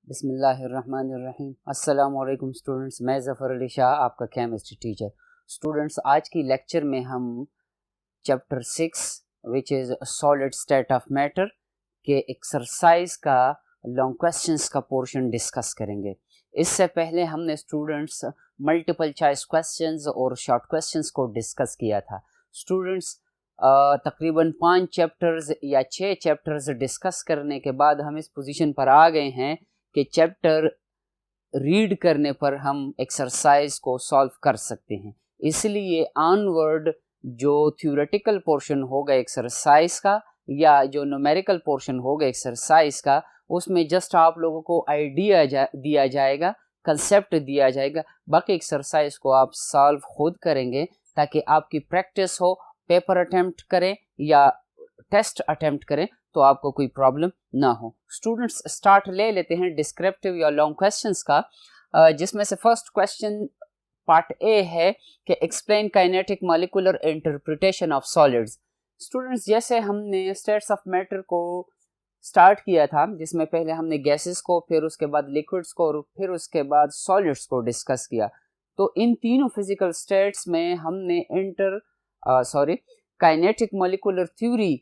बिस्मिल्लाहिर्रहमानिर्रहीम। अस्सलाम वालेकुम स्टूडेंट्स, मैं ज़फ़र अली शाह, आपका केमिस्ट्री टीचर। स्टूडेंट्स, आज की लेक्चर में हम chapter 6 which is solid state of matter के एक्सरसाइज का लॉन्ग क्वेश्चंस का पोर्शन डिस्कस करेंगे। इससे पहले हमने स्टूडेंट्स मल्टीपल चॉइस क्वेश्चंस और शॉर्ट क्वेश्चंस को डिस्कस किया था। स्टूडेंट्स, तकरीबन 5 चैप्टर्स या 6 चैप्टर्स डिस्कस करने के बाद हम इस पोजीशन पर आ गए हैं कि चैप्टर रीड करने पर हम एक्सरसाइज को सॉल्व कर सकते हैं। इसलिए ऑनवर्ड जो थ्योरेटिकल पोर्शन होगा एक्सरसाइज का या जो न्यूमेरिकल पोर्शन होगा एक्सरसाइज का, उसमें जस्ट आप लोगों को आइडिया दिया जाएगा, कंसेप्ट दिया जाएगा। बाकी एक्सरसाइज को आप सॉल्व खुद करेंगे ताकि आपकी प्रैक्टिस हो। पेपर अटेम्प्ट करें या टेस्ट अटेम्प्ट करें तो आपको कोई प्रॉब्लम ना हो। स्टूडेंट्स, स्टार्ट ले लेते हैं डिस्क्रिप्टिव या लॉन्ग क्वेश्चंस का, जिसमें से फर्स्ट क्वेश्चन पार्ट ए है कि explain kinetic molecular interpretation of solids. Students, जैसे हमने स्टेट्स ऑफ मैटर को स्टार्ट किया था, जिसमें पहले हमने गैसेस को, फिर उसके बाद लिक्विड्स को और फिर उसके बाद सॉलिड्स को डिस्कस किया, तो इन तीनों फिजिकल स्टेट्स में हमने काइनेटिक मॉलिक्यूलर थ्योरी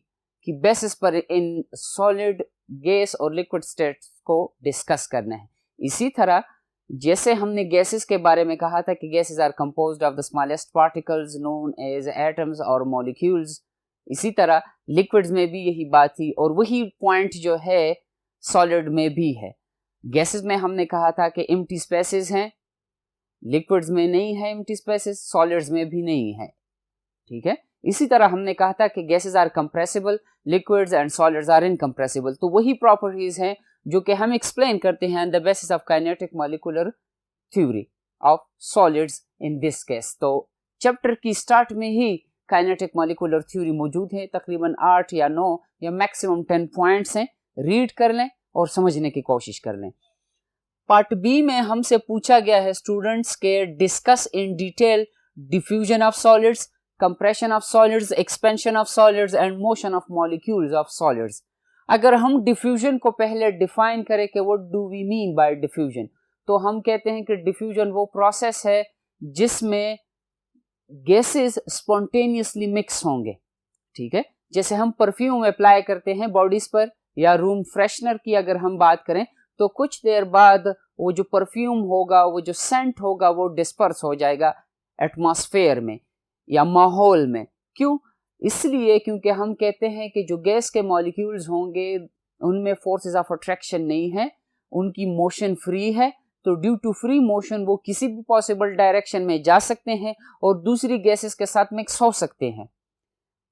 की बेसिस पर इन सॉलिड, गैस और लिक्विड स्टेट्स को डिस्कस करना है। इसी तरह जैसे हमने गैसेस के बारे में कहा था कि gases are composed of the smallest particles known as atoms और मॉलिक्यूल्स, इसी तरह लिक्विड्स में भी यही बात थी और वही पॉइंट जो है सॉलिड में भी है। गैसेस में हमने कहा था कि एम्प्टी स्पेसेस हैं, लिक्विड्स में नहीं है एम्प्टी स्पेसेस, सॉलिड्स में भी नहीं है। ठीक है। इसी तरह हमने कहा था कि gases are compressible, liquids and solids are incompressible. तो वही प्रॉपर्टीज हैं जो कि हम एक्सप्लेन करते हैं the basis of kinetic molecular theory of solids in this case. तो चैप्टर की स्टार्ट में ही काइनेटिक मॉलिक्यूलर थ्योरी मौजूद है। तकरीबन 8 या 9 या मैक्सिमम 10 पॉइंट्स हैं। रीड कर लें और समझने की कोशिश कर लें। पार्ट बी में हमसे पूछा गया है स्टूडेंट्स के discuss in detail diffusion of solids, compression of solids, expansion of solids and motion of molecules of solids। अगर हम डिफ्यूजन को पहले डिफाइन करें कि what do we mean by diffusion, तो हम कहते हैं कि डिफ्यूजन वो प्रोसेस है जिसमें गैसेस स्पॉन्टेनियसली मिक्स होंगे। ठीक है। जैसे हम परफ्यूम अप्लाई करते हैं बॉडीज पर या रूम फ्रेशनर की अगर हम बात करें, तो कुछ देर बाद वो जो परफ्यूम होगा, वो जो सेंट होगा, वो डिस्पर्स हो जाएगा एटमॉस्फेयर में या माहौल में। क्यों? इसलिए क्योंकि हम कहते हैं कि जो गैस के मॉलिक्यूल्स होंगे उनमें फोर्सेस ऑफ अट्रैक्शन नहीं है, उनकी मोशन फ्री है। तो ड्यू टू फ्री मोशन वो किसी भी पॉसिबल डायरेक्शन में जा सकते हैं और दूसरी गैसेस के साथ मिक्स हो सकते हैं।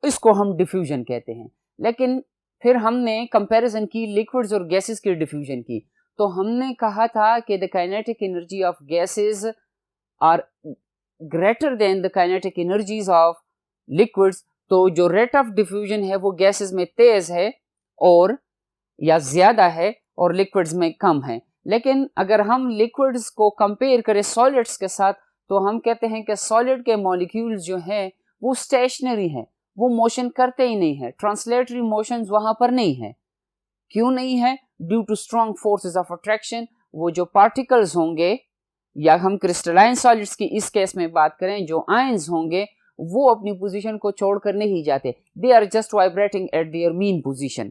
इसको हम डिफ्यूजन कहते हैं। लेकिन फिर हमने कंपैरिजन की लिक्विड्स और गैसेस की डिफ्यूजन की, तो हमने कहा था कि the kinetic energy of gases are greater than the kinetic energies of liquids. तो जो रेट ऑफ डिफ्यूजन है वो गैसेस में तेज है और या ज्यादा है और लिक्विड्स में कम है। लेकिन अगर हम लिक्विड्स को कंपेयर करें सॉलिड्स के साथ, तो हम कहते हैं कि सॉलिड के मॉलिक्यूल्स जो हैं वो स्टेशनरी हैं, वो मोशन करते ही नहीं है, ट्रांसलेटरी मोशंस वहां पर नहीं है। क्यों नहीं है? Due to strong forces of attraction. वो जो पार्टिकल्स होंगे या हम क्रिस्टलाइन सॉलिड्स की इस केस में बात करें, जो आयंस होंगे वो अपनी पोजीशन को छोड़कर नहीं जाते, they are just vibrating at their mean position.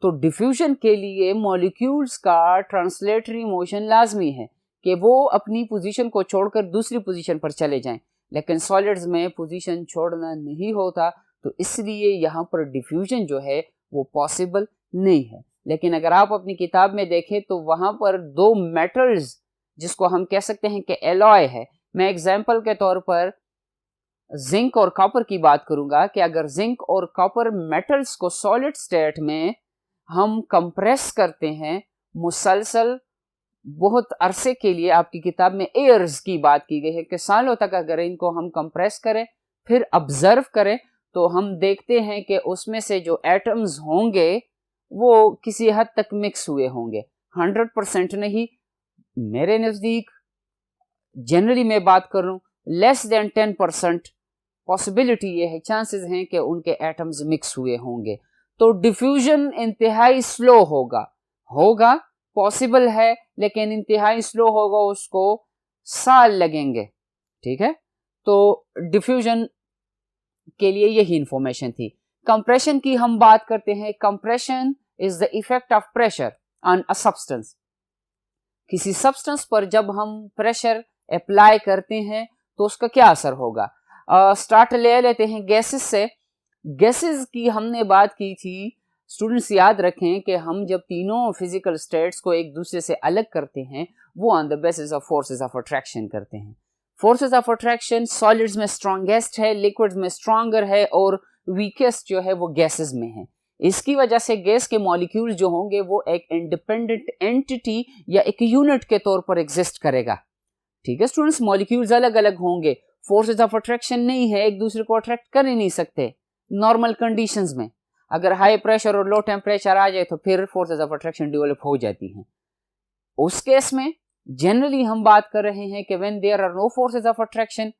तो डिफ्यूजन के लिए मॉलिक्यूल्स का ट्रांसलेटरी मोशन लाजमी है कि वो अपनी पोजीशन को छोड़कर दूसरी पोजीशन पर चले जाएं, लेकिन सॉलिड्स में पोजीशन छोड़ना नहीं होता, तो इसलिए यहाँ पर डिफ्यूजन जो है वो पॉसिबल नहीं है। लेकिन अगर आप अपनी किताब में देखें तो वहां पर 2 मेटल्स जिसको हम कह सकते हैं कि एलॉय है। मैं एग्जाम्पल के तौर पर जिंक और कॉपर की बात करूंगा कि अगर जिंक और कॉपर मेटल्स को सॉलिड स्टेट में हम कंप्रेस करते हैं मुसलसल बहुत अरसे के लिए, आपकी किताब में एयर्स की बात की गई है कि सालों तक अगर इनको हम कंप्रेस करें फिर ऑब्जर्व करें, तो हम देखते हैं कि उसमें से जो एटम्स होंगे वो किसी हद तक मिक्स हुए होंगे। 100% नहीं, मेरे नजदीक जनरली मैं बात कर रहा हूं लेस देन 10% पॉसिबिलिटी ये है, चांसेस हैं कि उनके एटम्स मिक्स हुए होंगे। तो डिफ्यूजन इंतहाई स्लो होगा पॉसिबल है, लेकिन इंतहाई स्लो होगा, उसको साल लगेंगे। ठीक है, तो डिफ्यूजन के लिए यही इंफॉर्मेशन थी। कंप्रेशन की हम बात करते हैं। Compression is the effect of pressure on a substance. किसी सब्सटेंस पर जब हम प्रेशर अप्लाई करते हैं तो उसका क्या असर होगा। स्टार्ट ले लेते हैं गैसेस से। गैसेस की हमने बात की थी। स्टूडेंट्स याद रखें कि हम जब तीनों फिजिकल स्टेट्स को एक दूसरे से अलग करते हैं वो on the basis of forces of attraction करते हैं। फोर्सेस ऑफ अट्रैक्शन सॉलिड्स में स्ट्रॉन्गेस्ट है, लिक्विड्स में स्ट्रॉन्गर है, और वीकेस्ट जो है वो गैसेस में है। इसकी वजह से गैस के मॉलिक्यूल जो होंगे वो एक इंडिपेंडेंट एंटिटी या एक यूनिट के तौर पर एग्जिस्ट करेगा। ठीक है स्टूडेंट्स, मॉलिक्यूल्स अलग अलग होंगे, फोर्सेस ऑफ अट्रैक्शन नहीं है, एक दूसरे को अट्रैक्ट कर ही नहीं सकते नॉर्मल कंडीशंस में। अगर हाई प्रेशर और लो टेम्परेचर आ जाए तो फिर फोर्सेस ऑफ अट्रैक्शन डेवलप हो जाती हैं। उस केस में जनरली हम बात कर रहे हैं कि when there are no forces of attraction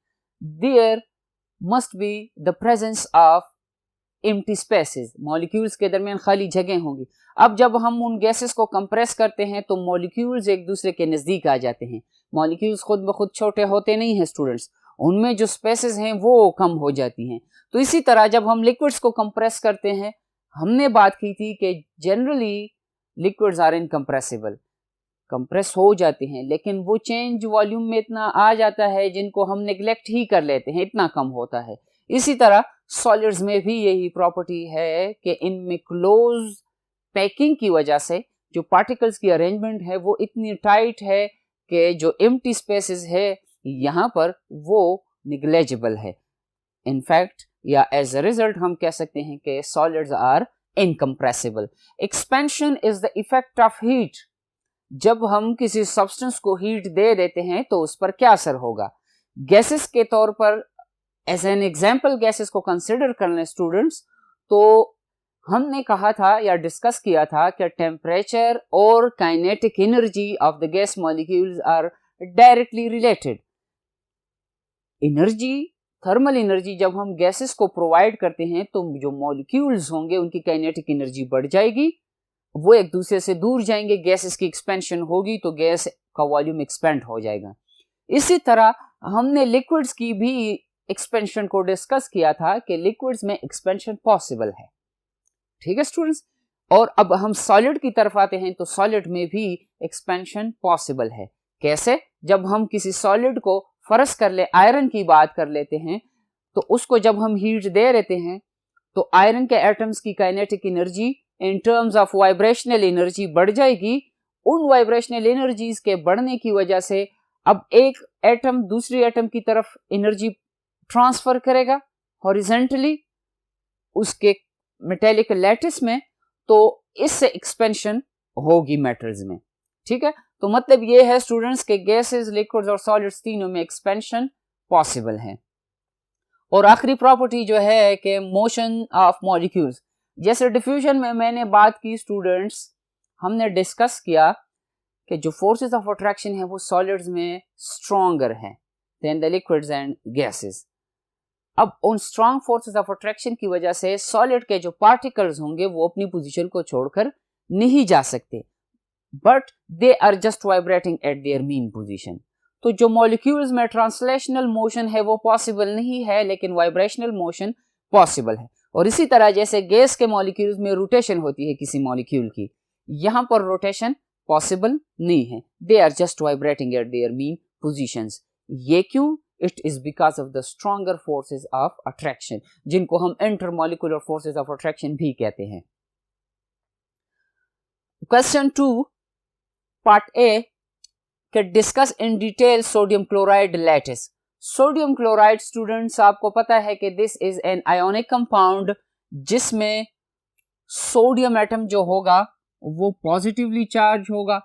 there must be the presence of empty spaces. Molecules के दरमियान खाली जगह होंगी। अब जब हम उन गैसेस को कंप्रेस करते हैं तो मॉलिक्यूल्स एक दूसरे के नजदीक आ जाते हैं। मॉलिक्यूल्स खुद ब खुद छोटे होते नहीं हैं स्टूडेंट्स, उनमें जो स्पेसेस हैं वो कम हो जाती हैं। तो इसी तरह जब हम लिक्विड्स को कंप्रेस करते हैं, हमने बात की थी कि generally liquids are incompressible, compress हो जाते हैं, लेकिन वो चेंज वॉल्यूम में इतना आ जाता है जिनको हम नेग्लेक्ट ही कर लेते हैं, इतना कम होता है। इसी तरह सॉलिड्स में भी यही प्रॉपर्टी है कि इनमें क्लोज पैकिंग की वजह से जो पार्टिकल्स की अरेंजमेंट है वो इतनी टाइट है कि जो एम्प्टी स्पेसेस है यहाँ पर वो निग्लेजिबल है। इनफैक्ट या एज अ रिजल्ट हम कह सकते हैं कि solids are incompressible. Expansion is the effect of heat. जब हम किसी सब्सटेंस को हीट दे देते हैं तो उस पर क्या असर होगा। गैसेस के तौर पर एज एन एग्जाम्पल गैसेस को कंसिडर कर लें स्टूडेंट्स, तो हमने कहा था या डिस्कस किया था कि टेम्परेचर और kinetic energy of the gas molecules are directly related. Energy, thermal energy जब हम गैसेस को प्रोवाइड करते हैं तो जो मॉलिक्यूल्स होंगे उनकी काइनेटिक एनर्जी बढ़ जाएगी, वो एक दूसरे से दूर जाएंगे, गैसेस की एक्सपेंशन होगी तो गैस का वॉल्यूम एक्सपेंड हो जाएगा। इसी तरह हमने लिक्विड्स की भी एक्सपेंशन को डिस्कस किया था कि लिक्विड्स में एक्सपेंशन पॉसिबल है। ठीक है स्टूडेंट्स, और अब हम सॉलिड की तरफ आते हैं तो सॉलिड में भी एक्सपेंशन पॉसिबल है। कैसे? जब हम किसी सॉलिड को फर्ज कर ले आयरन की बात कर लेते हैं तो उसको जब हम हीट दे देते हैं तो आयरन के एटम्स की kinetic energy in terms of vibrational energy बढ़ जाएगी। उन वाइब्रेशनल एनर्जीज के बढ़ने की वजह से अब एक एटम दूसरी एटम की तरफ एनर्जी ट्रांसफर करेगा हॉरिजॉन्टली उसके मेटेलिक लैटिस में, तो इससे एक्सपेंशन होगी मेटल्स में। ठीक है, तो मतलब ये है स्टूडेंट्स के गैसेस, लिक्विड्स और सॉलिड्स तीनों में एक्सपेंशन पॉसिबल है। और आखिरी प्रॉपर्टी जो है कि मोशन ऑफ मॉलिक्यूल्स, जैसे डिफ्यूजन में मैंने बात की स्टूडेंट्स, हमने डिस्कस किया कि जो फोर्सेस ऑफ अट्रैक्शन है वो सॉलिड्स में स्ट्रॉन्गर है than the liquids and gases. अब उन स्ट्रॉन्ग फोर्सेस ऑफ अट्रैक्शन की वजह से सॉलिड के जो पार्टिकल्स होंगे वो अपनी पोजीशन को छोड़कर नहीं जा सकते, but they are just vibrating at their mean position. तो जो मॉलिक्यूल्स में ट्रांसलेशनल मोशन है वो पॉसिबल नहीं है, लेकिन वाइब्रेशनल मोशन पॉसिबल है। और इसी तरह जैसे गैस के मॉलिक्यूल्स में रोटेशन होती है किसी मॉलिक्यूल की, यहाँ पर रोटेशन पॉसिबल नहीं है, they are just vibrating at their mean positions. ये क्यों? It is because of the stronger forces of attraction, जिनको हम इंटरमॉलिक्यूलर फोर्सेस ऑफ अट्रैक्शन भी कहते हैं। क्वेश्चन 2 पार्ट ए के discuss in detail sodium chloride lattice. Sodium chloride students आपको पता है कि this is an ionic compound जिसमें सोडियम एटम जो होगा वो पॉजिटिवली चार्ज होगा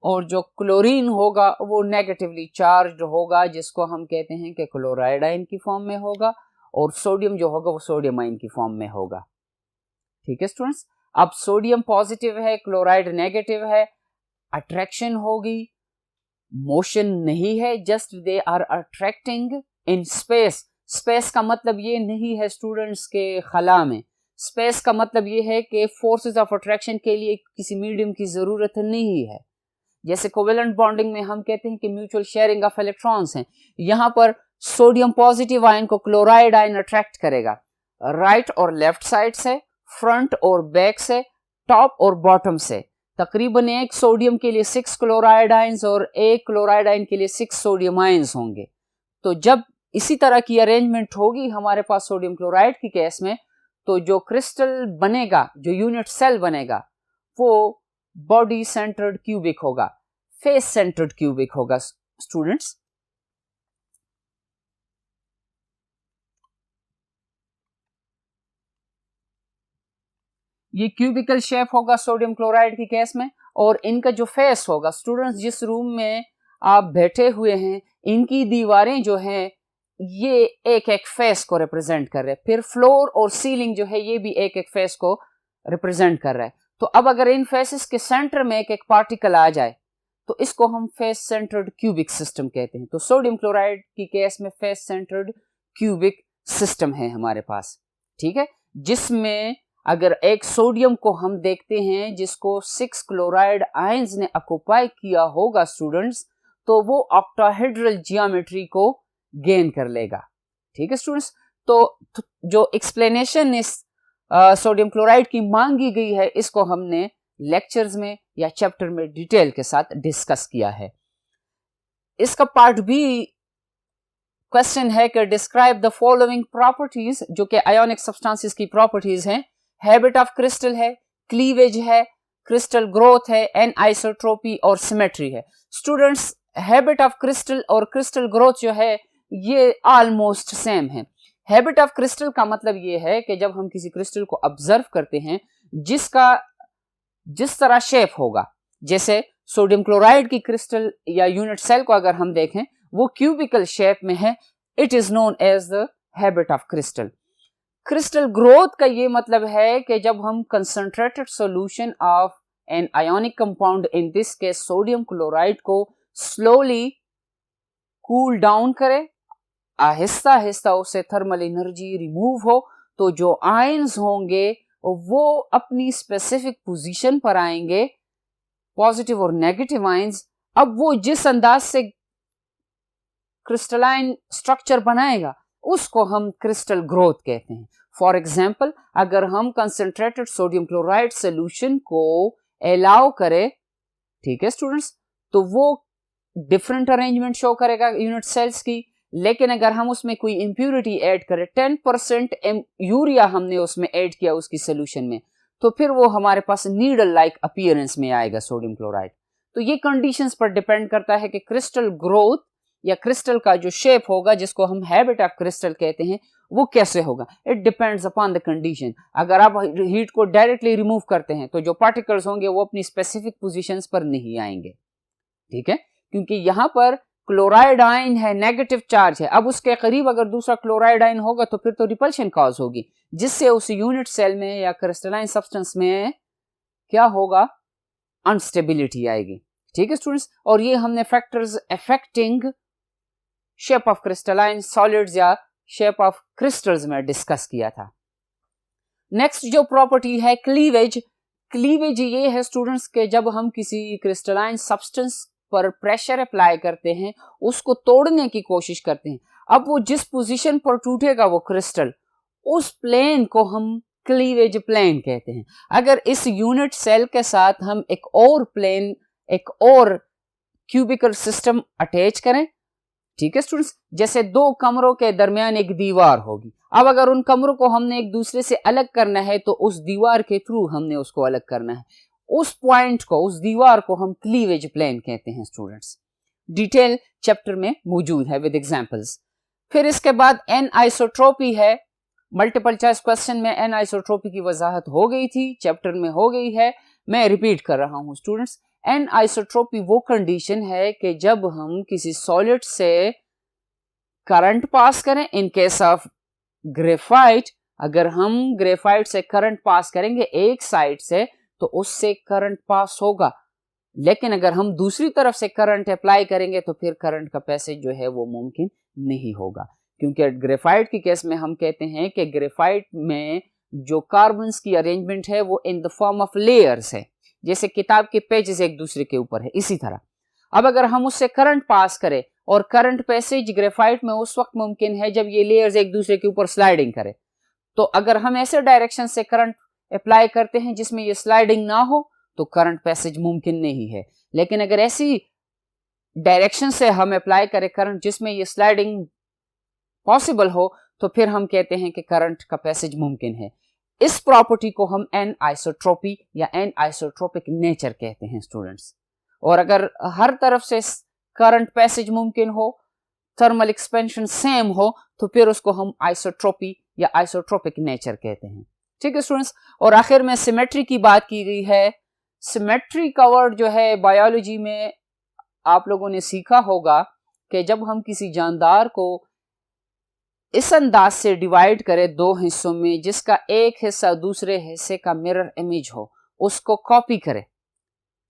और जो क्लोरीन होगा वो नेगेटिवली चार्ज होगा, जिसको हम कहते हैं कि क्लोराइड आयन की फॉर्म में होगा, और सोडियम जो होगा वो सोडियम आयन की फॉर्म में होगा। ठीक है स्टूडेंट्स, अब सोडियम पॉजिटिव है, क्लोराइड नेगेटिव है, अट्रैक्शन होगी, मोशन नहीं है, just they are attracting in space. Space का मतलब ये नहीं है स्टूडेंट्स के खला में, स्पेस का मतलब ये है कि फोर्सेस ऑफ अट्रैक्शन के लिए किसी मीडियम की जरूरत नहीं है, जैसे कोवेलेंट बॉन्डिंग में हम कहते हैं कि म्यूचुअल शेयरिंग ऑफ इलेक्ट्रॉन्स हैं, यहाँ पर सोडियम पॉजिटिव आयन को क्लोराइड आयन अट्रैक्ट करेगा, राइट और लेफ्ट साइड से, फ्रंट और बैक से, टॉप और बॉटम से। तकरीबन एक सोडियम के लिए 6 क्लोराइड आयंस और एक क्लोराइड आयन के लिए 6 सोडियम आयंस होंगे। तो जब इसी तरह की अरेंजमेंट होगी हमारे पास सोडियम क्लोराइड की केस में, तो जो क्रिस्टल बनेगा, जो यूनिट सेल बनेगा, वो बॉडी सेंटर्ड क्यूबिक होगा, फेस सेंटर्ड क्यूबिक होगा स्टूडेंट्स। ये क्यूबिकल शेप होगा सोडियम क्लोराइड की केस में, और इनका जो फेस होगा, स्टूडेंट्स जिस रूम में आप बैठे हुए हैं इनकी दीवारें जो हैं ये एक एक फेस को रिप्रेजेंट कर रहे हैं, फिर फ्लोर और सीलिंग जो है ये भी एक एक फेस को रिप्रेजेंट कर रहा है। तो अब अगर इन फेसेस के सेंटर में एक एक पार्टिकल आ जाए तो इसको हम फेस सेंटर्ड क्यूबिक सिस्टम कहते हैं। तो सोडियम क्लोराइड की केस में फेस सेंटर्ड क्यूबिक सिस्टम है हमारे पास, ठीक है, जिसमें अगर एक सोडियम को हम देखते हैं जिसको 6 क्लोराइड आयंस ने ऑक्युपाई किया होगा स्टूडेंट्स, तो वो ऑक्टाहेड्रल जियोमेट्री को गेन कर लेगा, ठीक है स्टूडेंट्स। तो जो एक्सप्लेनेशन इस सोडियम क्लोराइड की मांगी गई है इसको हमने लेक्चर्स में या चैप्टर में डिटेल के साथ डिस्कस किया है। इसका पार्ट बी क्वेश्चन है कि डिस्क्राइब द फॉलोइंग प्रॉपर्टीज, जो कि आयोनिक सब्सटेंसेस की प्रॉपर्टीज हैं। हैबिट ऑफ क्रिस्टल है, क्लीवेज है, क्रिस्टल ग्रोथ है, एनआइसोट्रोपी और सिमेट्री है। स्टूडेंट्स हैबिट ऑफ क्रिस्टल और क्रिस्टल ग्रोथ जो है ये ऑलमोस्ट सेम है। हैबिट ऑफ क्रिस्टल का मतलब ये है कि जब हम किसी क्रिस्टल को ऑब्जर्व करते हैं जिसका जिस तरह शेप होगा, जैसे सोडियम क्लोराइड की क्रिस्टल या यूनिट सेल को अगर हम देखें वो क्यूबिकल शेप में है, it is known as the habit of crystal. Crystal growth का ये मतलब है कि जब हम concentrated solution of an ionic compound, in this case sodium chloride, को स्लोली कूल डाउन करें, आहिस्ता आहिस्ता उससे थर्मल एनर्जी रिमूव हो, तो जो आयंस होंगे वो अपनी स्पेसिफिक पोजीशन पर आएंगे, पॉजिटिव और नेगेटिव आयंस। अब वो जिस अंदाज से क्रिस्टलाइन स्ट्रक्चर बनाएगा उसको हम क्रिस्टल ग्रोथ कहते हैं। फॉर एग्जाम्पल, अगर हम कंसंट्रेटेड सोडियम क्लोराइड सोल्यूशन को अलाउ करें, ठीक है स्टूडेंट्स, तो वो डिफरेंट अरेंजमेंट शो करेगा यूनिट सेल्स की। लेकिन अगर हम उसमें कोई इंप्यूरिटी ऐड करें, 10% यूरिया हमने उसमें ऐड किया उसकी सोल्यूशन में, तो फिर वो हमारे पास नीडल लाइक अपीयरेंस में आएगा सोडियम क्लोराइड। तो ये कंडीशंस पर डिपेंड करता है कि क्रिस्टल ग्रोथ या क्रिस्टल का जो शेप होगा जिसको हम हैबिट ऑफ क्रिस्टल कहते हैं वो कैसे होगा। It depends upon the condition. अगर आप हीट को डायरेक्टली रिमूव करते हैं तो जो पार्टिकल्स होंगे वो अपनी स्पेसिफिक पोजीशंस पर नहीं आएंगे, ठीक है, क्योंकि यहाँ पर क्लोराइड आयन है, नेगेटिव चार्ज है। अब उसके करीब अगर दूसरा क्लोराइड आयन होगा तो फिर तो रिपल्शन कॉज होगी, जिससे उस यूनिट सेल में या क्रिस्टलाइन सब्सटेंस में क्या होगा, अनस्टेबिलिटी आएगी, ठीक है स्टूडेंट्स। और ये हमने factors affecting shape of crystalline solids या शेप ऑफ क्रिस्टल्स में डिस्कस किया था। नेक्स्ट जो प्रॉपर्टी है क्लीवेज। क्लीवेज ये है स्टूडेंट्स के जब हम किसी क्रिस्टलाइन सब्सटेंस पर प्रेशर अप्लाई करते हैं, उसको तोड़ने की कोशिश करते हैं, अब वो जिस पोजीशन पर टूटेगा वो क्रिस्टल, उस प्लेन को हम क्लीवेज प्लेन कहते हैं। अगर इस यूनिट सेल के साथ हम एक और प्लेन, एक और क्यूबिकल सिस्टम अटैच करें, ठीक है स्टूडेंट्स, जैसे दो कमरों के दरमियान एक दीवार होगी। अब अगर उन कमरों को हमने एक दूसरे से अलग करना है तो उस दीवार के थ्रू हमने उसको अलग करना है। उस पॉइंट को, उस दीवार को हम क्लीवेज प्लेन कहते हैं स्टूडेंट्स। डिटेल चैप्टर में मौजूद है विद एग्जांपल्स। फिर इसके बाद एनआइसोट्रोपी है। मल्टीपल चॉइस क्वेश्चन में एनआइसोट्रोपी की वजाहत हो गई थी, चैप्टर में हो गई है, मैं रिपीट कर रहा हूं स्टूडेंट्स। एनआइसोट्रोपी वो कंडीशन है कि जब हम किसी सॉलिड से करंट पास करें, इन केस ऑफ ग्रेफाइट, अगर हम ग्रेफाइट से करंट पास करेंगे एक साइड से तो उससे करंट पास होगा, लेकिन अगर हम दूसरी तरफ से करंट अप्लाई करेंगे तो फिर करंट का पैसेज जो है वो मुमकिन नहीं होगा, क्योंकि ग्रेफाइट की केस में हम कहते हैं कि ग्रेफाइट में जो कार्बन्स की अरेंजमेंट है वो in the form of layers है। जैसे किताब के पेजेस एक दूसरे के ऊपर है, इसी तरह। अब अगर हम उससे करंट पास करें, और करंट पैसेज ग्रेफाइट में उस वक्त मुमकिन है जब ये लेयर्स एक दूसरे के ऊपर स्लाइडिंग करे। तो अगर हम ऐसे डायरेक्शन से करंट अप्लाई करते हैं जिसमें ये स्लाइडिंग ना हो तो करंट पैसेज मुमकिन नहीं है। लेकिन अगर ऐसी डायरेक्शन से हम अप्लाई करें करंट जिसमें ये स्लाइडिंग पॉसिबल हो तो फिर हम कहते हैं कि करंट का पैसेज मुमकिन है। इस प्रॉपर्टी को हम एन आइसोट्रोपी या एन आइसोट्रोपिक नेचर कहते हैं स्टूडेंट्स। और अगर हर तरफ से करंट पैसेज मुमकिन हो, थर्मल एक्सपेंशन सेम हो, तो फिर उसको हम आइसोट्रोपी या आइसोट्रोपिक नेचर कहते हैं। ठीक है स्टूडेंट्स। और आखिर में सिमेट्री की बात की गई है। सिमेट्री का वर्ड जो है बायोलॉजी में आप लोगों ने सीखा होगा कि जब हम किसी जानदार को इस अंदाज से डिवाइड करें दो हिस्सों में जिसका एक हिस्सा दूसरे हिस्से का मिरर इमेज हो, उसको कॉपी करें।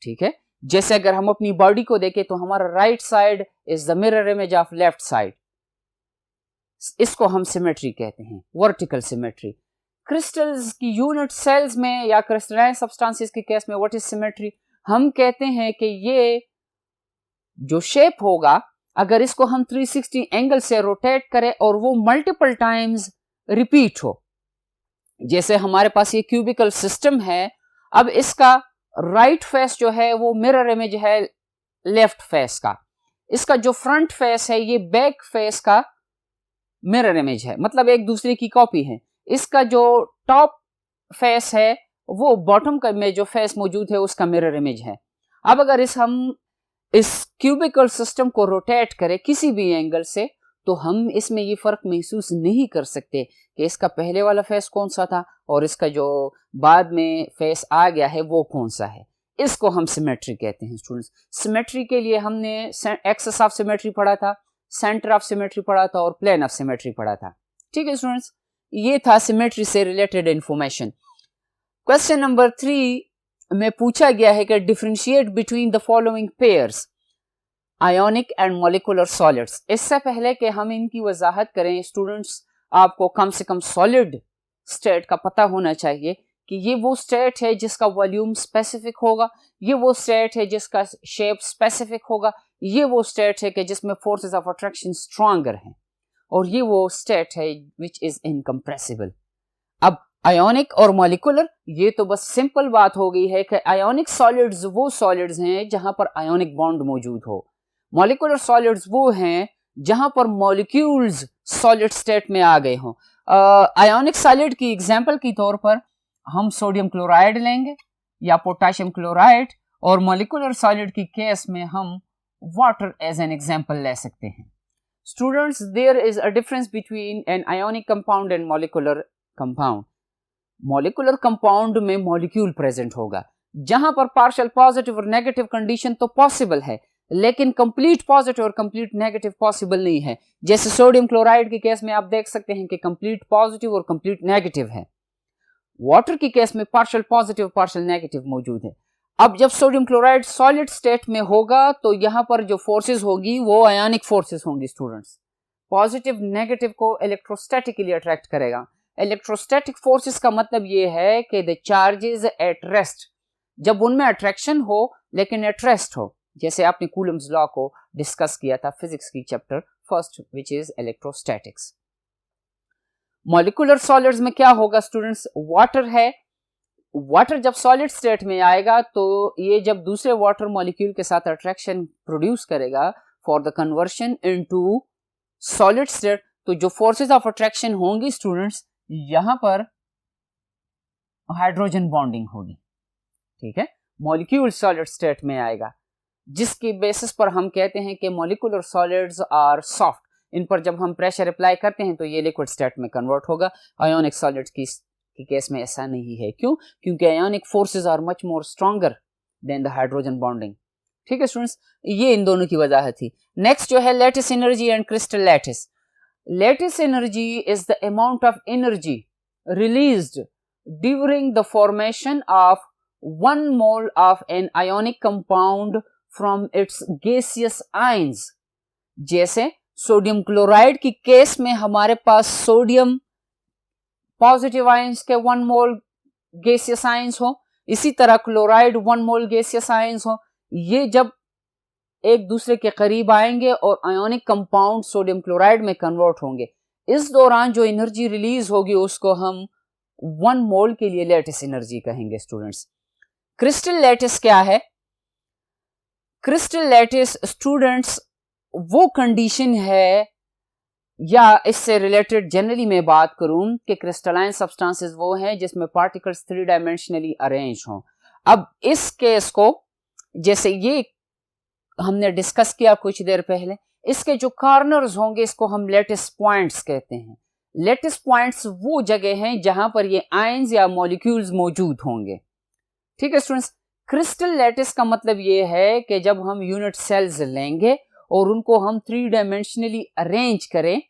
ठीक है, जैसे अगर हम अपनी बॉडी को देखें तो हमारा right side is the mirror image of left side, इसको हम सिमेट्री कहते हैं, वर्टिकल सिमेट्री। क्रिस्टल्स की यूनिट सेल्स में या क्रिस्टलाइन सब्सटेंसेस के केस में व्हाट इज सिमेट्री, हम कहते हैं कि ये जो शेप होगा अगर इसको हम 360 एंगल से रोटेट करें और वो मल्टीपल टाइम्स रिपीट हो, जैसे हमारे पास ये क्यूबिकल सिस्टम है, अब इसका राइट फेस जो है वो मिरर इमेज है लेफ्ट फेस का, इसका जो फ्रंट फेस है ये बैक फेस का मिरर इमेज है, मतलब एक दूसरे की कॉपी है। इसका जो टॉप फेस है वो बॉटम का में जो फेस मौजूद है उसका मिरर इमेज है। अब अगर हम इस क्यूबिकल सिस्टम को रोटेट करें किसी भी एंगल से तो हम इसमें ये फर्क महसूस नहीं कर सकते कि इसका पहले वाला फेस कौन सा था और इसका जो बाद में फेस आ गया है वो कौन सा है। इसको हम सिमेट्री कहते हैं स्टूडेंट्स। सिमेट्री के लिए हमने एक्सेस ऑफ सिमेट्री पढ़ा था, सेंटर ऑफ सिमेट्री पढ़ा था और प्लेन ऑफ सिमेट्री पढ़ा था। ठीक है स्टूडेंट्स, ये था सिमेट्री से रिलेटेड इंफॉर्मेशन। क्वेश्चन नंबर 3 में पूछा गया है कि differentiate between the following pairs ionic and molecular solids. इससे पहले कि हम इनकी वजाहत करें स्टूडेंट्स, आपको कम से कम सॉलिड स्टेट का पता होना चाहिए कि ये वो स्टेट है जिसका वॉल्यूम स्पेसिफिक होगा, ये वो स्टेट है जिसका शेप स्पेसिफिक होगा, ये वो स्टेट है कि जिसमें फोर्सेस ऑफ अट्रैक्शन स्ट्रॉन्गर हैं, और ये वो स्टेट है विच इज इनकम्प्रेसिबल। अब आयोनिक और मॉलिक्यूलर, ये तो बस सिंपल बात हो गई है कि आयोनिक सॉलिड्स वो सॉलिड्स हैं जहां पर आयोनिक बॉन्ड मौजूद हो, मॉलिक्यूलर सॉलिड्स वो हैं जहां पर मॉलिक्यूल्स सॉलिड स्टेट में आ गए हों। आयोनिक सॉलिड की एग्जांपल के तौर पर हम सोडियम क्लोराइड लेंगे या पोटेशियम क्लोराइड, और मॉलिक्यूलर सॉलिड की केस में हम वाटर एज एन एग्जांपल ले सकते हैं। Students, there is a difference between an ionic compound and molecular compound. Molecular compound में मॉलिक्यूल प्रेजेंट होगा जहां पर पार्शियल पॉजिटिव और नेगेटिव कंडीशन तो पॉसिबल है, लेकिन कंप्लीट पॉजिटिव और कंप्लीट नेगेटिव पॉसिबल नहीं है। जैसे सोडियम क्लोराइड के केस में आप देख सकते हैं कि कंप्लीट पॉजिटिव और कंप्लीट नेगेटिव है। वाटर की केस में पार्शियल पॉजिटिव पार्शियल नेगेटिव मौजूद है। अब जब सोडियम क्लोराइड सॉलिड स्टेट में होगा तो यहां पर जो फोर्सेस होगी वो आयोनिक फोर्सेस होंगी स्टूडेंट्स। पॉजिटिव नेगेटिव को इलेक्ट्रोस्टैटिकली अट्रैक्ट करेगा। इलेक्ट्रोस्टैटिक फोर्सेस का मतलब ये है कि द चार्जेस एट रेस्ट, जब उनमें अट्रैक्शन हो लेकिन एट रेस्ट हो, जैसे आपने कूलम्स लॉ को डिस्कस किया था फिजिक्स की chapter first which is electrostatics. Molecular solids में क्या होगा स्टूडेंट्स, वाटर है, वाटर जब सॉलिड स्टेट में आएगा तो ये जब दूसरे वाटर मॉलिक्यूल के साथ अट्रैक्शन प्रोड्यूस करेगा for the conversion into solid state, तो जो फोर्सेस ऑफ अट्रैक्शन होंगी स्टूडेंट्स, यहां पर हाइड्रोजन बॉन्डिंग होगी। ठीक है, मॉलिक्यूल सॉलिड स्टेट में आएगा, जिसकी बेसिस पर हम कहते हैं कि मॉलिक्यूलर सॉलिड्स आर सॉफ्ट। इन पर जब हम प्रेशर अप्लाई करते हैं तो ये लिक्विड स्टेट में कन्वर्ट होगा। आयोनिक सॉलिड्स की केस में ऐसा नहीं है। क्यों? क्योंकि ionic forces are much more stronger than the hydrogen bonding. ठीक है स्टूडेंट्स, ये इन दोनों की वजह थी। नेक्स्ट जो है lattice energy and crystal lattice. Lattice energy is the amount of energy released during the formation of 1 mole of an ionic compound from its gaseous ions। जैसे सोडियम क्लोराइड की केस में हमारे पास सोडियम पॉजिटिव आयंस के 1 मोल gaseous ions हो, इसी तरह chloride 1 मोल gaseous ions हो, ये जब एक दूसरे के करीब आएंगे और आयोनिक कंपाउंड सोडियम क्लोराइड में कन्वर्ट होंगे, इस दौरान जो एनर्जी रिलीज होगी उसको हम 1 मोल के लिए लैटिस एनर्जी कहेंगे स्टूडेंट्स। क्रिस्टल लैटिस क्या है? क्रिस्टल लैटिस स्टूडेंट्स वो कंडीशन है, या इससे रिलेटेड जनरली मैं बात करूं कि क्रिस्टलाइन सब्सटेंसेस वो हैं जिसमें पार्टिकल्स 3 डायमेंशनली अरेंज हों। अब इस केस को, जैसे ये हमने डिस्कस किया कुछ देर पहले, इसके जो कॉर्नर्स होंगे इसको हम लैटिस पॉइंट्स कहते हैं। लैटिस पॉइंट्स वो जगह हैं जहां पर ये आयंस या मॉलिक्यूल्स मौजूद होंगे। ठीक है स्टूडेंट्स, क्रिस्टल लैटिस का मतलब ये है कि जब हम यूनिट सेल्स लेंगे और उनको हम 3 डायमेंशनली अरेंज करें,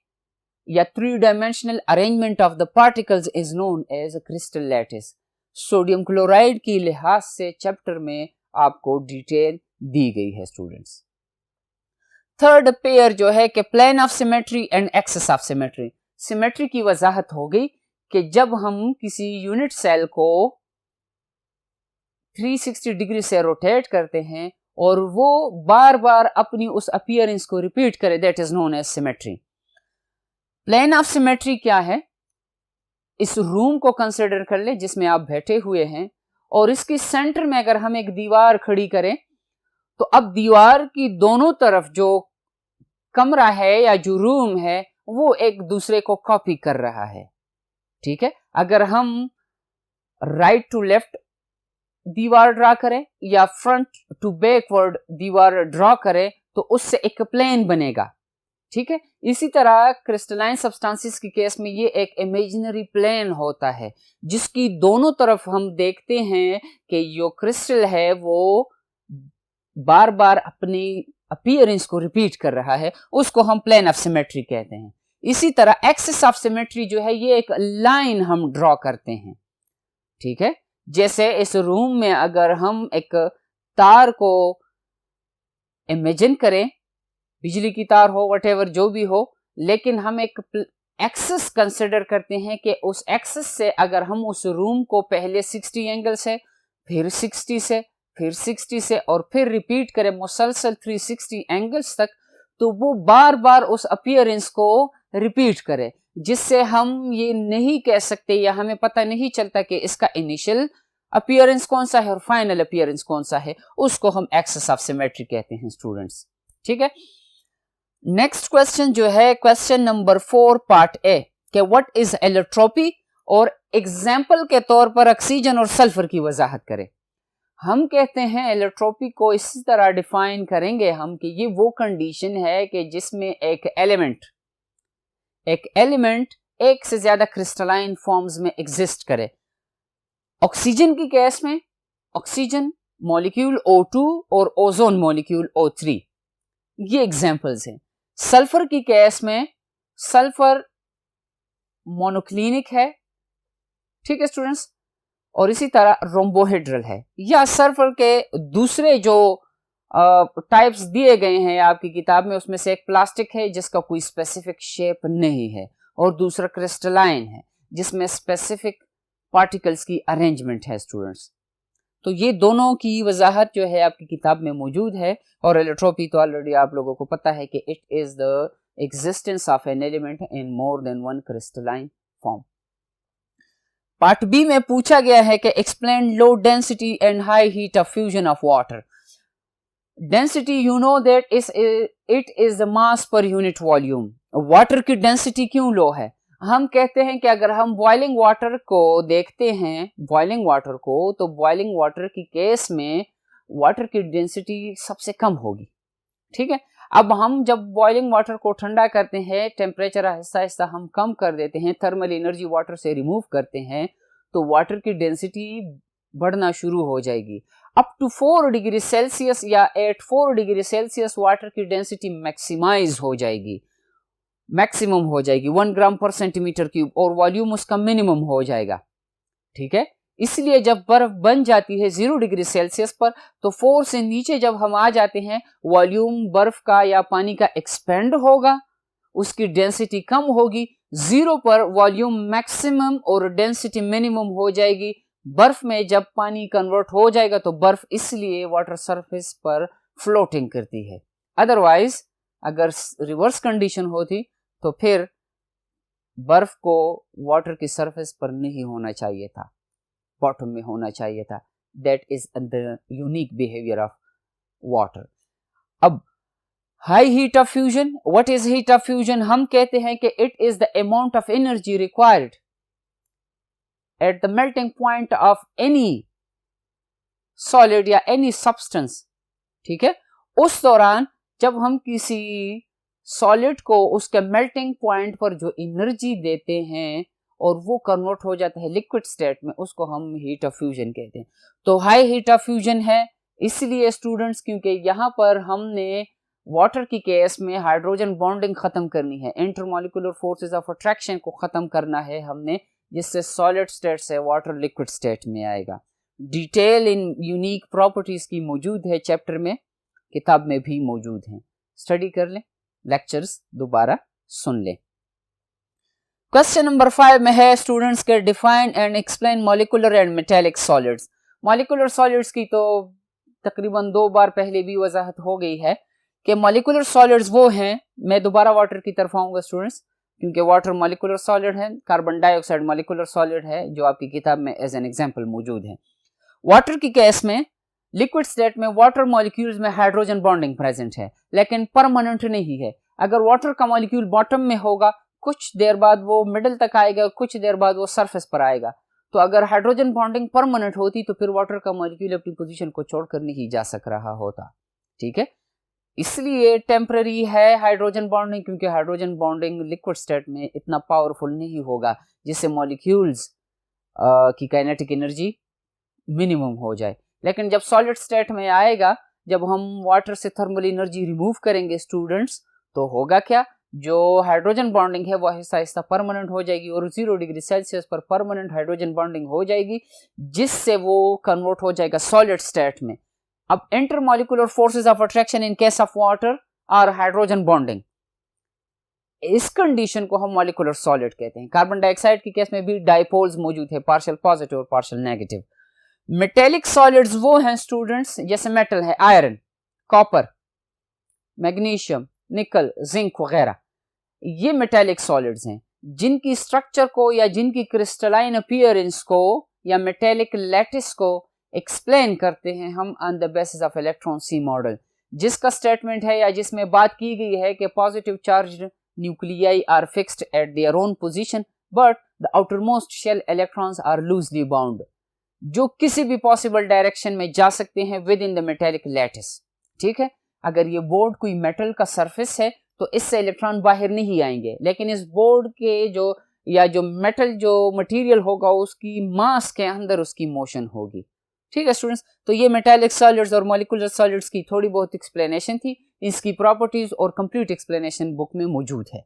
या 3 dimensional arrangement of the particles is known as crystal lattice. Sodium chloride की लिहाज से चैप्टर में आपको डिटेल दी गई है स्टूडेंट्स। थर्ड पेयर जो है कि plane of symmetry and axis of symmetry. Symmetry की वजाहत हो गई कि जब हम किसी यूनिट सेल को 360 डिग्री से रोटेट करते हैं और वो बार बार अपनी उस अपीयरेंस को रिपीट करे, that is known as symmetry. Plane of symmetry क्या है? इस रूम को कंसिडर कर ले जिसमें आप बैठे हुए हैं, और इसकी सेंटर में अगर हम एक दीवार खड़ी करें तो अब दीवार की दोनों तरफ जो कमरा है या जो रूम है वो एक दूसरे को कॉपी कर रहा है। ठीक है, अगर हम राइट टू लेफ्ट दीवार ड्रा करें या फ्रंट टू बैकवर्ड दीवार ड्रा करें तो उससे एक प्लेन बनेगा। ठीक है, इसी तरह क्रिस्टलाइन सब्सटेंसेस के केस में ये एक इमेजिनरी प्लेन होता है जिसकी दोनों तरफ हम देखते हैं कि जो क्रिस्टल है वो बार बार अपनी अपीयरेंस को रिपीट कर रहा है, उसको हम प्लेन ऑफ सिमेट्री कहते हैं। इसी तरह एक्सिस ऑफ सिमेट्री जो है ये एक लाइन हम ड्रॉ करते हैं। ठीक है, जैसे इस रूम में अगर हम एक तार को इमेजिन करें, बिजली की तार हो, व्हाटएवर जो भी हो, लेकिन हम एक एक्सिस कंसिडर करते हैं कि उस एक्सिस से अगर हम उस रूम को पहले 60 एंगल से, फिर 60 से, फिर 60 से और फिर रिपीट करें मुसलसल 360 एंगल्स तक, तो वो बार बार उस अपीयरेंस को रिपीट करे, जिससे हम ये नहीं कह सकते या हमें पता नहीं चलता कि इसका इनिशियल अपीयरेंस कौन सा है और फाइनल अपीयरेंस कौन सा है। उसको हम एक्सिस ऑफ सिमेट्री कहते हैं स्टूडेंट्स। ठीक है, नेक्स्ट क्वेश्चन जो है क्वेश्चन नंबर 4 पार्ट ए कि व्हाट इज एलोट्रोपी, और एग्जाम्पल के तौर पर ऑक्सीजन और सल्फर की वजाहत करें। हम कहते हैं एलोट्रोपी को इसी तरह डिफाइन करेंगे हम कि ये वो कंडीशन है कि जिसमें एक एलिमेंट एक से ज्यादा क्रिस्टलाइन फॉर्म्स में एग्जिस्ट करे। ऑक्सीजन की केस में ऑक्सीजन मॉलिक्यूल O2 और ओजोन मॉलिक्यूल O3, ये एग्जांपल्स हैं। सल्फर की केस में सल्फर मोनोक्लिनिक है। ठीक है स्टूडेंट्स, और इसी तरह रोम्बोहेड्रल है, या सल्फर के दूसरे जो टाइप्स दिए गए हैं आपकी किताब में, उसमें से एक प्लास्टिक है जिसका कोई स्पेसिफिक शेप नहीं है, और दूसरा क्रिस्टलाइन है जिसमें स्पेसिफिक पार्टिकल्स की अरेंजमेंट है स्टूडेंट्स। तो ये दोनों की वजाहत जो है आपकी किताब में मौजूद है। और एलोट्रोपी तो ऑलरेडी आप लोगों को पता है कि it is the existence of an element in more than one crystalline form. Part B में पूछा गया है कि explain low density and high heat of fusion of water. Density you know that it is the mass per unit volume. Water की density क्यों low है? हम कहते हैं कि अगर हम बॉइलिंग वाटर को देखते हैं, बॉइलिंग वाटर को, तो बॉइलिंग वाटर की केस में वाटर की डेंसिटी सबसे कम होगी। ठीक है, अब हम जब बॉइलिंग वाटर को ठंडा करते हैं, टेम्परेचर आहिस्ता आहिस्ता हम कम कर देते हैं, थर्मल एनर्जी वाटर से रिमूव करते हैं, तो वाटर की डेंसिटी बढ़ना शुरू हो जाएगी। अप टू 4 डिग्री सेल्सियस या एट 4 डिग्री सेल्सियस वाटर की डेंसिटी मैक्सिमाइज हो जाएगी, मैक्सिमम हो जाएगी 1 ग्राम पर सेंटीमीटर क्यूब, और वॉल्यूम उसका मिनिमम हो जाएगा। ठीक है, इसलिए जब बर्फ बन जाती है 0 डिग्री सेल्सियस पर, तो 4 से नीचे जब हम आ जाते हैं, वॉल्यूम बर्फ का या पानी का एक्सपेंड होगा, उसकी डेंसिटी कम होगी। 0 पर वॉल्यूम मैक्सिमम और डेंसिटी मिनिमम हो जाएगी, बर्फ में जब पानी कन्वर्ट हो जाएगा तो बर्फ इसलिए वाटर सरफेस पर फ्लोटिंग करती है। अदरवाइज अगर रिवर्स कंडीशन होती तो फिर बर्फ को वाटर की सरफेस पर नहीं होना चाहिए था, बॉटम में होना चाहिए था। That is the unique behaviour of water. अब high heat of fusion, what is heat of fusion? हम कहते हैं कि it is the amount of energy required at the melting point of any solid या एनी सब्सटेंस। ठीक है, उस दौरान जब हम किसी सॉलिड को उसके मेल्टिंग पॉइंट पर जो एनर्जी देते हैं और वो कन्वर्ट हो जाता है लिक्विड स्टेट में, उसको हम हीट ऑफ फ्यूजन कहते हैं। तो हाई हीट ऑफ फ्यूजन है इसलिए स्टूडेंट्स क्योंकि यहाँ पर हमने वाटर की केस में हाइड्रोजन बॉन्डिंग खत्म करनी है, इंटरमॉलिक्यूलर फोर्सेस ऑफ अट्रैक्शन को खत्म करना है हमने, जिससे सॉलिड स्टेट से वाटर लिक्विड स्टेट में आएगा। डिटेल इन यूनिक प्रॉपर्टीज की मौजूद है चैप्टर में, किताब में भी मौजूद है, स्टडी कर लें, लेक्चर्स दोबारा सुन लें। क्वेश्चन नंबर 5 में है स्टूडेंट्स के define and explain molecular and metallic solids. Molecular solids की तो तकरीबन 2 बार पहले भी वजाहत हो गई है कि मॉलिक्यूलर सॉलिड्स वो हैं, मैं दोबारा वाटर की तरफ आऊंगा स्टूडेंट्स, क्योंकि वाटर मॉलिक्यूलर सॉलिड है, कार्बन डाइऑक्साइड मॉलिक्यूलर सॉलिड है जो आपकी किताब में एज एन एग्जांपल मौजूद है। वाटर की केस में लिक्विड स्टेट में वाटर मॉलिक्यूल्स में हाइड्रोजन बॉन्डिंग प्रेजेंट है लेकिन परमानेंट नहीं है। अगर वाटर का मॉलिक्यूल बॉटम में होगा, कुछ देर बाद वो मिडिल तक आएगा, कुछ देर बाद वो सरफेस पर आएगा। तो अगर हाइड्रोजन बॉन्डिंग परमानेंट होती तो फिर वाटर का मॉलिक्यूल अपनी पोजीशन को छोड़कर नहीं जा सक रहा होता। ठीक है, इसलिए टेम्पररी है हाइड्रोजन बॉन्डिंग, क्योंकि हाइड्रोजन बॉन्डिंग लिक्विड स्टेट में इतना पावरफुल नहीं होगा जिससे मॉलिक्यूल्स की काइनेटिक एनर्जी मिनिमम हो जाए। लेकिन जब सॉलिड स्टेट में आएगा, जब हम वाटर से थर्मल एनर्जी रिमूव करेंगे स्टूडेंट्स, तो होगा क्या, जो हाइड्रोजन बॉन्डिंग है वो आहिस्ता आहिस्ता परमानेंट हो जाएगी और 0 डिग्री सेल्सियस पर परमानेंट हाइड्रोजन बॉन्डिंग हो जाएगी, जिससे वो कन्वर्ट हो जाएगा सॉलिड स्टेट में। अब intermolecular forces of attraction in case of water और हाइड्रोजन बॉन्डिंग, इस कंडीशन को हम मॉलिक्यूलर सॉलिड कहते हैं। कार्बन डाइऑक्साइड की केस में भी डाइपोल्स मौजूद है, पार्शियल पॉजिटिव और पार्शियल नेगेटिव। मेटेलिक सॉलिड्स वो हैं स्टूडेंट्स, जैसे मेटल है आयरन, कॉपर, मैग्नीशियम, निकल, जिंक वगैरह, ये मेटेलिक सॉलिड्स हैं जिनकी स्ट्रक्चर को या जिनकी क्रिस्टलाइन अपीयरेंस को या मेटेलिक लैटिस को एक्सप्लेन करते हैं हम on the basis of electron sea model, जिसका स्टेटमेंट है या जिसमें बात की गई है कि positive charge nuclei are fixed at their own position but the outermost shell electrons are loosely bound, जो किसी भी पॉसिबल डायरेक्शन में जा सकते हैं within the metallic lattice. ठीक है, अगर ये बोर्ड कोई मेटल का सरफेस है तो इससे इलेक्ट्रॉन बाहर नहीं आएंगे, लेकिन इस बोर्ड के जो मेटल जो मटेरियल होगा उसकी मास के अंदर उसकी मोशन होगी। ठीक है स्टूडेंट्स, तो ये मेटेलिक सॉलिड्स और मॉलिक्यूलर सॉलिड्स की थोड़ी बहुत एक्सप्लेनेशन थी, इसकी प्रॉपर्टीज और कंप्लीट एक्सप्लेनेशन बुक में मौजूद है।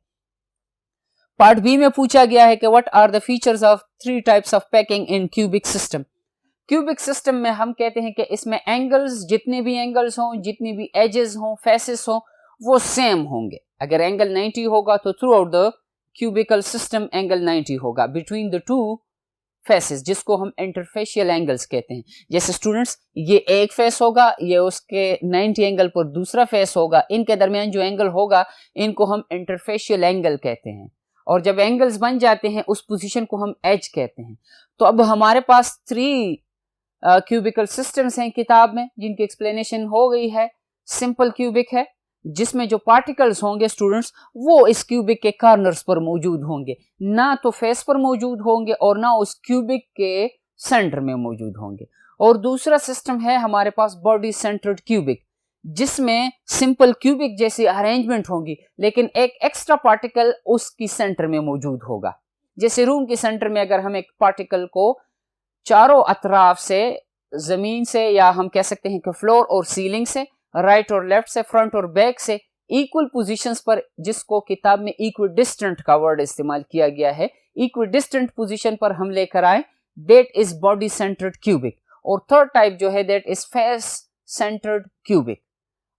पार्ट बी में पूछा गया है कि what are the features of 3 types of packing in cubic system. Cubic system में हम कहते हैं कि इसमें एंगल्स, जितने भी एंगल्स हों, जितनी भी एजेस हों, फेसेस हों, वो सेम होंगे। अगर एंगल 90 होगा तो throughout the cubical system angle 90 होगा बिटवीन द 2 फेसेस, जिसको हम इंटरफेशियल एंगल्स कहते हैं। जैसे स्टूडेंट्स, ये एक फेस होगा, ये उसके 90 एंगल पर दूसरा फेस होगा, इनके दरमियान जो एंगल होगा इनको हम इंटरफेशियल एंगल कहते हैं, और जब एंगल्स बन जाते हैं उस पोजीशन को हम एज कहते हैं। तो अब हमारे पास 3 क्यूबिकल सिस्टम्स हैं किताब में, जिनकी एक्सप्लेनेशन हो गई है। सिंपल क्यूबिक है, जिसमें जो पार्टिकल्स होंगे स्टूडेंट्स वो इस क्यूबिक के कॉर्नर्स पर मौजूद होंगे, ना तो फेस पर मौजूद होंगे और ना उस क्यूबिक के सेंटर में मौजूद होंगे। और दूसरा सिस्टम है हमारे पास बॉडी सेंटर्ड क्यूबिक, जिसमें सिंपल क्यूबिक जैसी अरेंजमेंट होंगी लेकिन एक एक्स्ट्रा पार्टिकल उसकी सेंटर में मौजूद होगा। जैसे रूम के सेंटर में अगर हम एक पार्टिकल को चारों अतराफ से, जमीन से या हम कह सकते हैं कि फ्लोर और सीलिंग से, राइट और लेफ्ट से, फ्रंट और बैक से इक्वल पोजीशंस पर, जिसको किताब में इक्विडिस्टेंट का वर्ड इस्तेमाल किया गया है, इक्विडिस्टेंट पोजीशन पर हम लेकर आए, that is body centred cubic. और थर्ड टाइप जो है that is face centred cubic.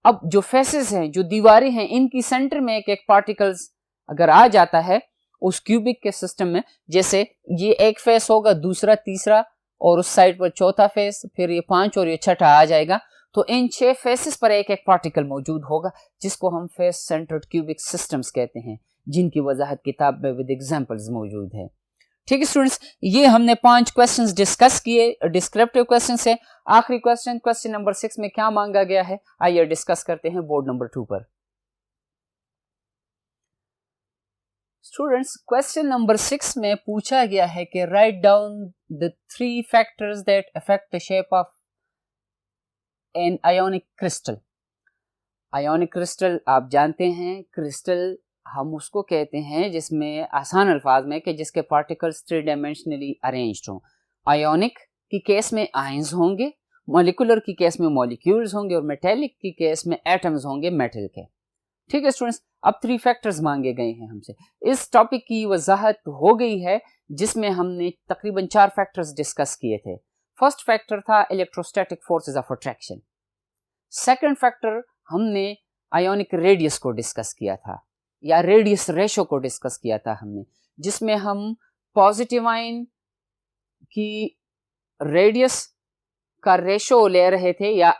अब जो फेसेस हैं, जो दीवारें हैं, इनकी सेंटर में एक एक पार्टिकल्स अगर आ जाता है उस क्यूबिक के सिस्टम में, जैसे ये एक फेस होगा, दूसरा, तीसरा और उस साइड पर चौथा फेस, फिर ये 5 और ये छठा आ जाएगा। तो इन 6 फेसेस पर एक एक पार्टिकल मौजूद होगा, जिसको हम फेस सेंटर्ड क्यूबिक सिस्टम्स कहते हैं, जिनकी वजाहत किताब में विद एग्जांपल्स मौजूद है। ठीक है स्टूडेंट्स, ये हमने 5 क्वेश्चंस डिस्कस किए, डिस्क्रिप्टिव क्वेश्चंस है। आखिरी क्वेश्चन नंबर 6 में क्या मांगा गया है, आइए डिस्कस करते हैं बोर्ड नंबर 2 पर। स्टूडेंट्स, क्वेश्चन नंबर 6 में पूछा गया है कि write down the 3 factors that affect the shape of an ionic crystal. Ionic crystal आप जानते हैं, क्रिस्टल हम उसको कहते हैं जिसमें आसान अल्फाज में कि जिसके पार्टिकल्स 3 डायमेंशनली अरेंज्ड हों। आयोनिक की केस में आयंस होंगे, मॉलिक्यूलर की केस में मॉलिक्यूल्स होंगे और मेटेलिक की केस में एटम्स होंगे मेटल के। ठीक है स्टूडेंट्स, अब 3 फैक्टर्स मांगे गए हैं हमसे। इस टॉपिक की वजाहत हो गई है जिसमें हमने तकरीबन 4 फैक्टर्स डिस्कस किए थे। फर्स्ट फैक्टर था electrostatic forces of attraction. Second factor हमने आयोनिक रेडियस को डिस्कस किया था, या रेडियस रेशो को डिस्कस किया था हमने, जिसमें हम पॉजिटिव आयन की रेडियस का रेशो ले रहे थे, या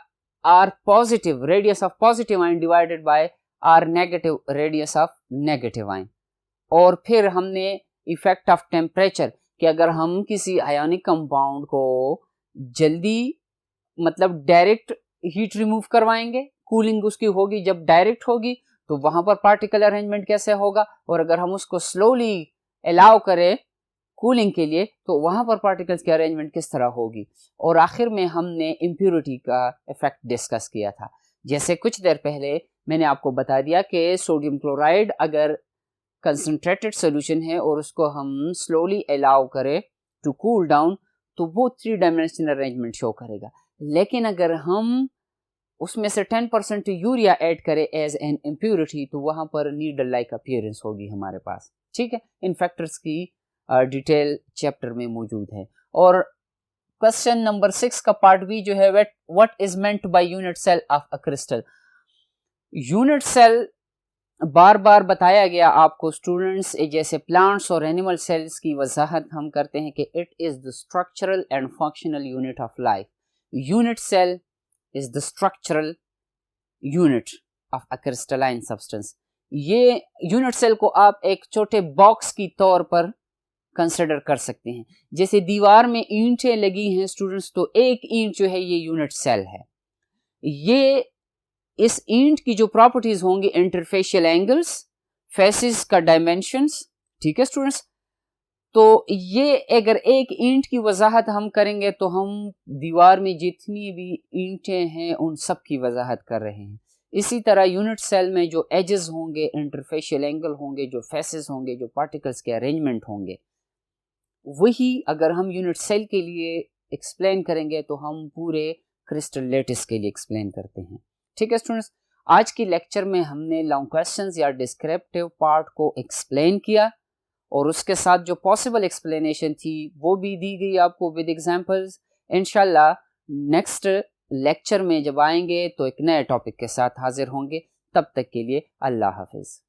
R positive radius of positive ion divided by R negative radius of negative ion. और फिर हमने इफेक्ट ऑफ टेम्परेचर कि अगर हम किसी आयोनिक कंपाउंड को जल्दी मतलब डायरेक्ट हीट रिमूव करवाएंगे, कूलिंग उसकी होगी, जब डायरेक्ट होगी तो वहां पर पार्टिकल अरेंजमेंट कैसे होगा, और अगर हम उसको स्लोली अलाउ करें कूलिंग के लिए तो वहां पर पार्टिकल्स की अरेंजमेंट किस तरह होगी। और आखिर में हमने इम्प्योरिटी का इफेक्ट डिस्कस किया था। जैसे कुछ देर पहले मैंने आपको बता दिया कि सोडियम क्लोराइड अगर कंसंट्रेटेड सोल्यूशन है और उसको हम स्लोली अलाउ करें टू कूल डाउन तो वो 3 डायमेंशनल अरेंजमेंट शो करेगा। लेकिन अगर हम उसमें से 10% यूरिया ऐड करें एज एन इम्प्योरिटी तो वहां पर नीडल लाइक अपीयरेंस होगी हमारे पास। ठीक है, इन फैक्टर्स की डिटेल चैप्टर में मौजूद है। और क्वेश्चन नंबर 6 का पार्ट बी जो है, what is meant by unit cell of a crystal. Unit cell बार बार बताया गया आपको स्टूडेंट्स, जैसे प्लांट्स और एनिमल सेल्स की वजाहत हम करते हैं कि it is the structural and functional unit of life. Unit cell is the structural unit of a crystalline substance. ये यूनिट सेल को आप एक छोटे बॉक्स की तौर पर कंसिडर कर सकते हैं। जैसे दीवार में ईंटें लगी हैं स्टूडेंट्स, तो एक ईंट जो है ये यूनिट सेल है। ये इस ईंट की जो प्रॉपर्टीज होंगी, इंटरफेशियल एंगल्स, फेसिस का डायमेंशंस, ठीक है स्टूडेंट्स, तो ये अगर एक ईंट की वजाहत हम करेंगे तो हम दीवार में जितनी भी ईंटें हैं उन सब की वजाहत कर रहे हैं। इसी तरह यूनिट सेल में जो एजेस होंगे, इंटरफेशियल एंगल होंगे, जो फेसेस होंगे, जो पार्टिकल्स के अरेंजमेंट होंगे, वही अगर हम यूनिट सेल के लिए एक्सप्लेन करेंगे तो हम पूरे क्रिस्टल लेटिस के लिए एक्सप्लेन करते हैं। ठीक है स्टूडेंट्स, आज की लेक्चर में हमने लॉन्ग क्वेश्चंस या डिस्क्रिप्टिव पार्ट को एक्सप्लेन किया और उसके साथ जो पॉसिबल एक्सप्लेनेशन थी वो भी दी गई आपको विद एग्जांपल्स। इंशाल्लाह नेक्स्ट लेक्चर में जब आएंगे तो एक नए टॉपिक के साथ हाजिर होंगे। तब तक के लिए अल्लाह हाफिज।